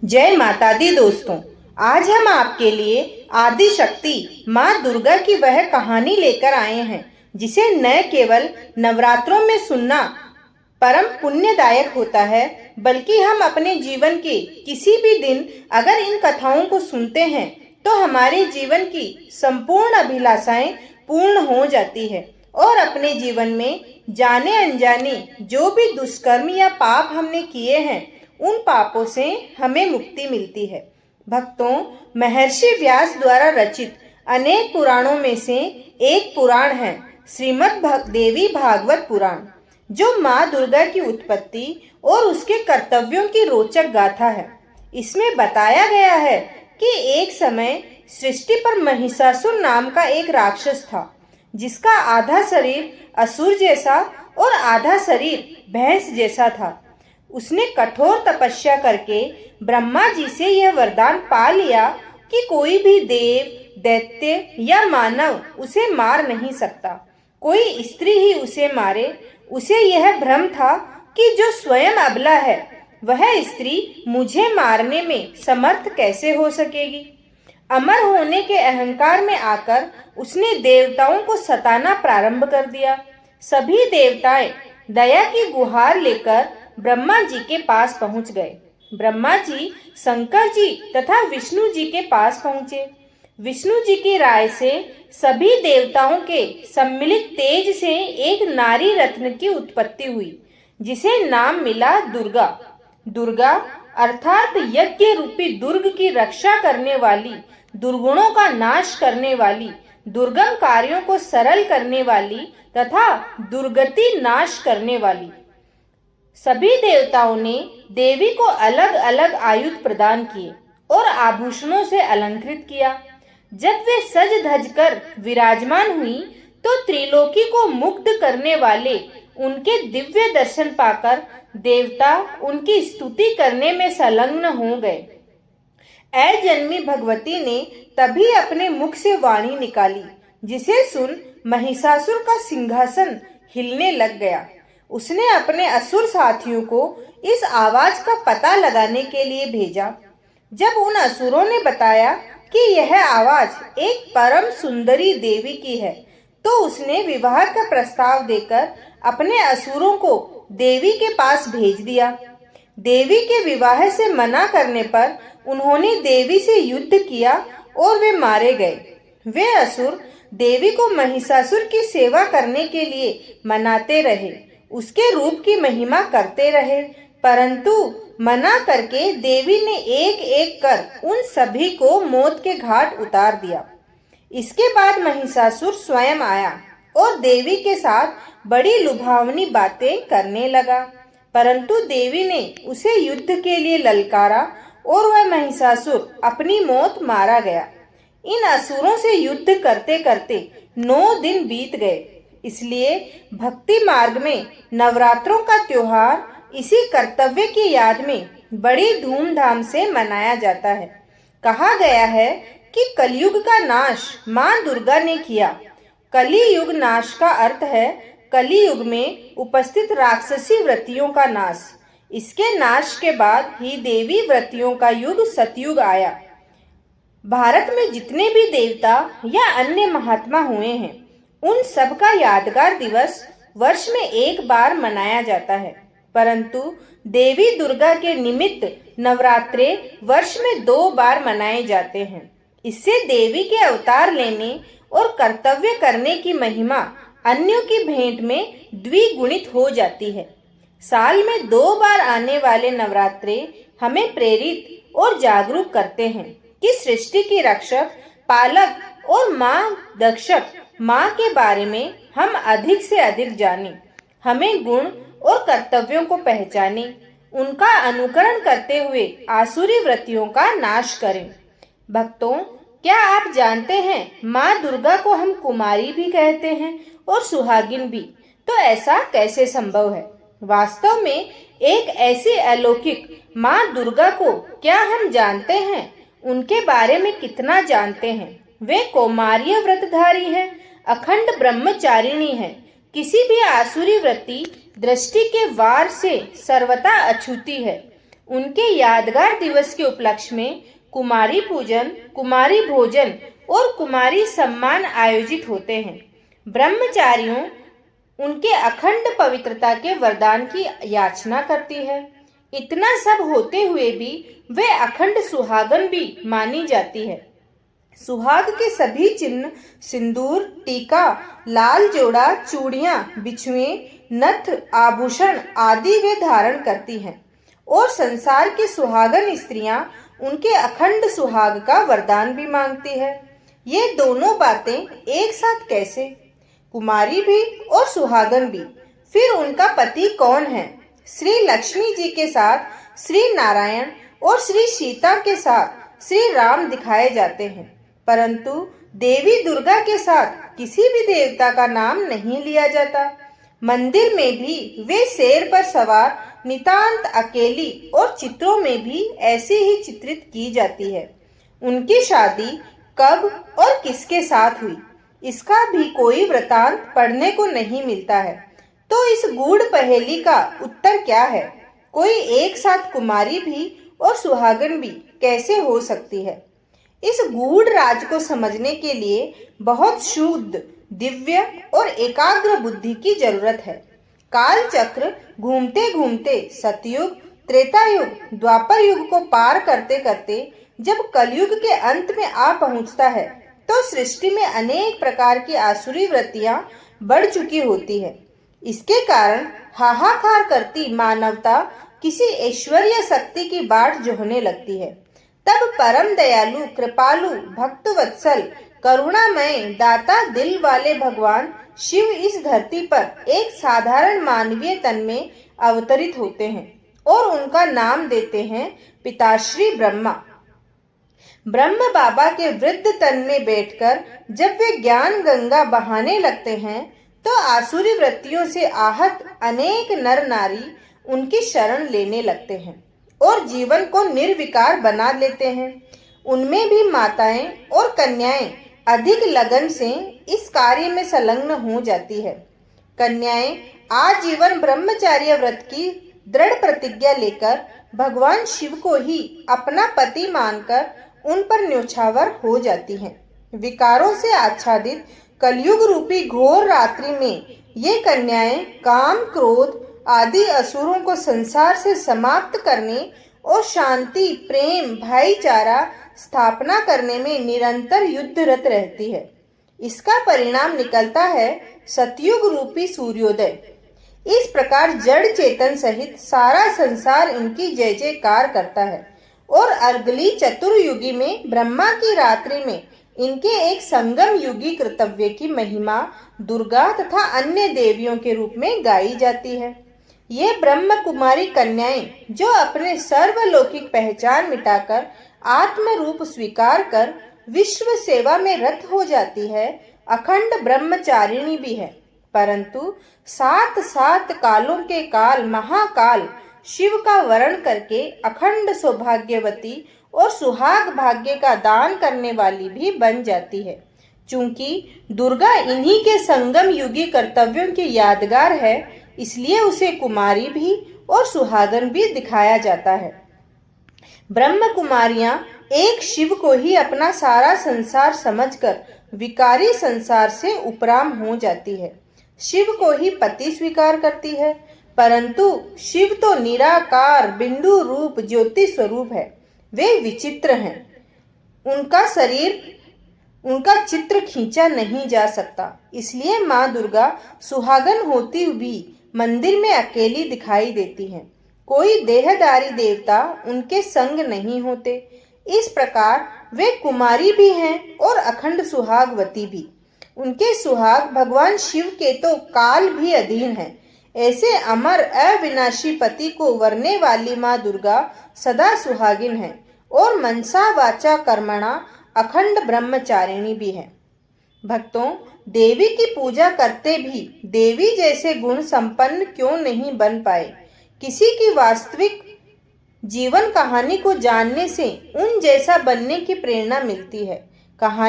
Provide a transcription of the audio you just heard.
जय माता दी दोस्तों। आज हम आपके लिए आदि शक्ति माँ दुर्गा की वह कहानी लेकर आए हैं जिसे न केवल नवरात्रों में सुनना परम पुण्यदायक होता है, बल्कि हम अपने जीवन के किसी भी दिन अगर इन कथाओं को सुनते हैं तो हमारे जीवन की संपूर्ण अभिलाषाएं पूर्ण हो जाती है और अपने जीवन में जाने अनजाने जो भी दुष्कर्म या पाप हमने किए हैं उन पापों से हमें मुक्ति मिलती है। भक्तों, महर्षि व्यास द्वारा रचित अनेक पुराणों में से एक पुराण है श्रीमद् देवी भागवत पुराण, जो माँ दुर्गा की उत्पत्ति और उसके कर्तव्यों की रोचक गाथा है। इसमें बताया गया है कि एक समय सृष्टि पर महिषासुर नाम का एक राक्षस था, जिसका आधा शरीर असुर जैसा और आधा शरीर भैंस जैसा था। उसने कठोर तपस्या करके ब्रह्मा जी से यह वरदान पा लिया कि कोई भी देव, दैत्य या मानव उसे मार नहीं सकता, कोई स्त्री ही उसे मारे। उसे यह भ्रम था कि जो स्वयं अबला है वह स्त्री मुझे मारने में समर्थ कैसे हो सकेगी। अमर होने के अहंकार में आकर उसने देवताओं को सताना प्रारंभ कर दिया। सभी देवताएं दया की गुहार लेकर ब्रह्मा जी के पास पहुंच गए। ब्रह्मा जी शंकर जी तथा विष्णु जी के पास पहुंचे। विष्णु जी की राय से सभी देवताओं के सम्मिलित तेज से एक नारी रत्न की उत्पत्ति हुई, जिसे नाम मिला दुर्गा। दुर्गा अर्थात यज्ञ रूपी दुर्ग की रक्षा करने वाली, दुर्गुणों का नाश करने वाली, दुर्गम कार्यों को सरल करने वाली तथा दुर्गति नाश करने वाली। सभी देवताओं ने देवी को अलग अलग आयुध प्रदान किए और आभूषणों से अलंकृत किया। जब वे सज धज कर विराजमान हुई तो त्रिलोकी को मुग्ध करने वाले उनके दिव्य दर्शन पाकर देवता उनकी स्तुति करने में संलग्न हो गए। जन्मी भगवती ने तभी अपने मुख से वाणी निकाली, जिसे सुन महिषासुर का सिंहासन हिलने लग गया। उसने अपने असुर साथियों को इस आवाज का पता लगाने के लिए भेजा। जब उन असुरों ने बताया कि यह आवाज एक परम सुंदरी देवी की है, तो उसने विवाह का प्रस्ताव देकर अपने असुरों को देवी के पास भेज दिया। देवी के विवाह से मना करने पर उन्होंने देवी से युद्ध किया और वे मारे गए। वे असुर देवी को महिषासुर की सेवा करने के लिए मनाते रहे, उसके रूप की महिमा करते रहे, परंतु मना करके देवी ने एक एक कर उन सभी को मौत के घाट उतार दिया। इसके बाद महिषासुर स्वयं आया और देवी के साथ बड़ी लुभावनी बातें करने लगा, परंतु देवी ने उसे युद्ध के लिए ललकारा और वह महिषासुर अपनी मौत मारा गया। इन असुरों से युद्ध करते करते 9 दिन बीत गए। इसलिए भक्ति मार्ग में नवरात्रों का त्योहार इसी कर्तव्य की याद में बड़ी धूमधाम से मनाया जाता है। कहा गया है कि कलयुग का नाश माँ दुर्गा ने किया। कली युग नाश का अर्थ है कली युग में उपस्थित राक्षसी व्रतियों का नाश। इसके नाश के बाद ही देवी व्रतियों का युग सतयुग आया। भारत में जितने भी देवता या अन्य महात्मा हुए हैं, उन सब का यादगार दिवस वर्ष में एक बार मनाया जाता है, परंतु देवी दुर्गा के निमित्त नवरात्रे वर्ष में 2 बार मनाए जाते हैं। इससे देवी के अवतार लेने और कर्तव्य करने की महिमा अन्यों की भेंट में द्विगुणित हो जाती है। साल में 2 बार आने वाले नवरात्रे हमें प्रेरित और जागरूक करते हैं कि सृष्टि की रक्षक, पालक और माँ दक्षक माँ के बारे में हम अधिक से अधिक जानें। हमें गुण और कर्तव्यों को पहचानें, उनका अनुकरण करते हुए आसुरी वृत्तियों का नाश करें। भक्तों, क्या आप जानते हैं माँ दुर्गा को हम कुमारी भी कहते हैं और सुहागिन भी। तो ऐसा कैसे संभव है? वास्तव में एक ऐसी अलौकिक माँ दुर्गा को क्या हम जानते हैं? उनके बारे में कितना जानते हैं? वे कौमार्य व्रतधारी हैं, अखंड ब्रह्मचारिणी है, किसी भी आसुरी वृत्ति दृष्टि के वार से सर्वथा अछूती है। उनके यादगार दिवस के उपलक्ष्य में कुमारी पूजन, कुमारी भोजन और कुमारी सम्मान आयोजित होते हैं। ब्रह्मचारियों उनके अखंड पवित्रता के वरदान की याचना करती है। इतना सब होते हुए भी वे अखंड सुहागन भी मानी जाती है। सुहाग के सभी चिन्ह, सिंदूर, टीका, लाल जोड़ा, चूड़ियां, बिछुए, नथ, आभूषण आदि वे धारण करती हैं और संसार की सुहागन स्त्रियां उनके अखंड सुहाग का वरदान भी मांगती है। ये दोनों बातें एक साथ कैसे? कुमारी भी और सुहागन भी। फिर उनका पति कौन है? श्री लक्ष्मी जी के साथ श्री नारायण और श्री सीता के साथ श्री राम दिखाए जाते हैं, परंतु देवी दुर्गा के साथ किसी भी देवता का नाम नहीं लिया जाता। मंदिर में भी वे शेर पर सवार नितांत अकेली और चित्रों में भी ऐसे ही चित्रित की जाती है। उनकी शादी कब और किसके साथ हुई, इसका भी कोई वृतांत पढ़ने को नहीं मिलता है। तो इस गूढ़ पहेली का उत्तर क्या है? कोई एक साथ कुमारी भी और सुहागन भी कैसे हो सकती है? इस गूढ़ राज को समझने के लिए बहुत शुद्ध, दिव्य और एकाग्र बुद्धि की जरूरत है। काल चक्र घूमते घूमते सतयुग, त्रेता युग, द्वापर युग को पार करते करते जब कलयुग के अंत में आ पहुंचता है, तो सृष्टि में अनेक प्रकार की आसुरी वृत्तियां बढ़ चुकी होती है। इसके कारण हाहाकार करती मानवता किसी ऐश्वर्य शक्ति की बाट जोहने लगती है। तब परम दयालु, कृपालु, भक्तवत्सल, करुणामय, दाता दिल वाले भगवान शिव इस धरती पर एक साधारण मानवीय तन में अवतरित होते हैं और उनका नाम देते हैं पिताश्री ब्रह्मा। ब्रह्म बाबा के वृद्ध तन में बैठकर जब वे ज्ञान गंगा बहाने लगते हैं, तो आसुरी वृत्तियों से आहत अनेक नर नारी उनकी शरण लेने लगते हैं और जीवन को निर्विकार बना लेते हैं। उनमें भी माताएं और कन्याएं अधिक लगन से इस कार्य में संलग्न हो जाती है। कन्याएं आजीवन ब्रह्मचार्य व्रत की दृढ़ प्रतिज्ञा लेकर भगवान शिव को ही अपना पति मानकर उन पर न्योछावर हो जाती हैं। विकारों से आच्छादित कलयुग रूपी घोर रात्रि में ये कन्याएं काम, क्रोध आदि असुरों को संसार से समाप्त करने और शांति, प्रेम, भाईचारा स्थापना करने में निरंतर युद्धरत रहती है। इसका परिणाम निकलता है सतयुग रूपी सूर्योदय। इस प्रकार जड़ चेतन सहित सारा संसार इनकी जय जयकार करता है और अगली चतुर्युगी में ब्रह्मा की रात्रि में इनके एक संगम युगी कर्तव्य की महिमा दुर्गा तथा अन्य देवियों के रूप में गाई जाती है। ये ब्रह्म कुमारी कन्याएं जो अपने सर्वलौकिक पहचान मिटाकर आत्म रूप स्वीकार कर विश्व सेवा में रत हो जाती है, अखंड ब्रह्मचारिणी भी है। परंतु सात सात कालों के काल महाकाल शिव का वरण करके अखंड सौभाग्यवती और सुहाग भाग्य का दान करने वाली भी बन जाती है। चूंकि दुर्गा इन्हीं के संगम युगी कर्तव्यों की यादगार है, इसलिए उसे कुमारी भी और सुहागन भी दिखाया जाता है। ब्रह्म कुमारियां एक शिव को ही अपना सारा संसार समझकर विकारी संसार से उपराम हो जाती है। शिव को ही पति स्वीकार करती है, परंतु शिव तो निराकार बिंदु रूप ज्योति स्वरूप है। वे विचित्र हैं। उनका चित्र खींचा नहीं जा सकता। इसलिए माँ दुर्गा सुहागन होती भी मंदिर में अकेली दिखाई देती हैं। कोई देहधारी देवता उनके संग नहीं होते। इस प्रकार वे कुमारी भी हैं और अखंड सुहागवती भी। उनके सुहाग भगवान शिव के तो काल भी अधीन है। ऐसे अमर अविनाशी पति को वरने वाली माँ दुर्गा सदा सुहागिन है और मनसा वाचा कर्मणा अखंड ब्रह्मचारिणी भी है। भक्तों, देवी की पूजा करते भी देवी जैसे गुण संपन्न क्यों नहीं बन पाए? किसी की वास्तविक जीवन कहानी को जानने से उन जैसा बनने की प्रेरणा मिलती है। कहानी